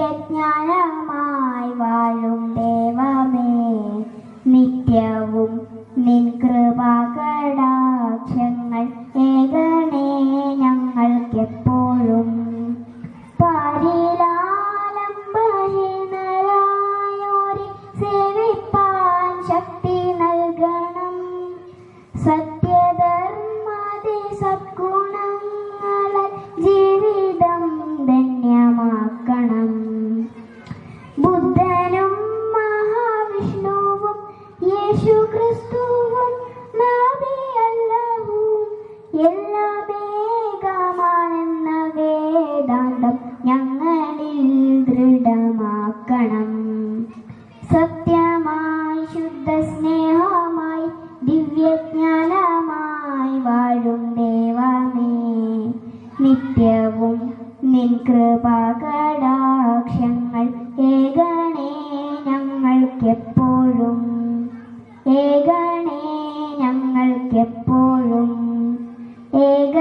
ദിവ്യജ്ഞാനമായി വാഴും ദൈവമേ, നിത്യവും നിൻ കൃപാകടാക്ഷങ്ങൾ ഏകണേ ഞങ്ങൾക്കെപ്പോഴും. പാരിലാലംബഹീനരായോരെ സേവിപ്പാൻ ശക്തി നൽകണം. സത്യധർമ്മതി സദ്ഗുണങ്ങളാൽ ജീവിതം ധന്യമാക്കണം. ബുദ്ധനും മഹാവിഷ്ണുവും യേശുക്രിസ്തുവും നബിയല്ലാഹുവും എല്ലാം ഏകമാണെന്ന വേദാന്തം ഞങ്ങളിൽ ദൃഢമാക്കണം. സത്യമായി ശുദ്ധസ്നേഹമായി ദിവ്യജ്ഞാനമായി വാഴും ദൈവമേ, നിത്യവും നിൻ കൃപാകടാക്ഷങ്ങൾ ഏകണേ ഞങ്ങൾക്കെപ്പോഴും, ഏകണേ ഞങ്ങൾക്കെപ്പോഴും, ഏക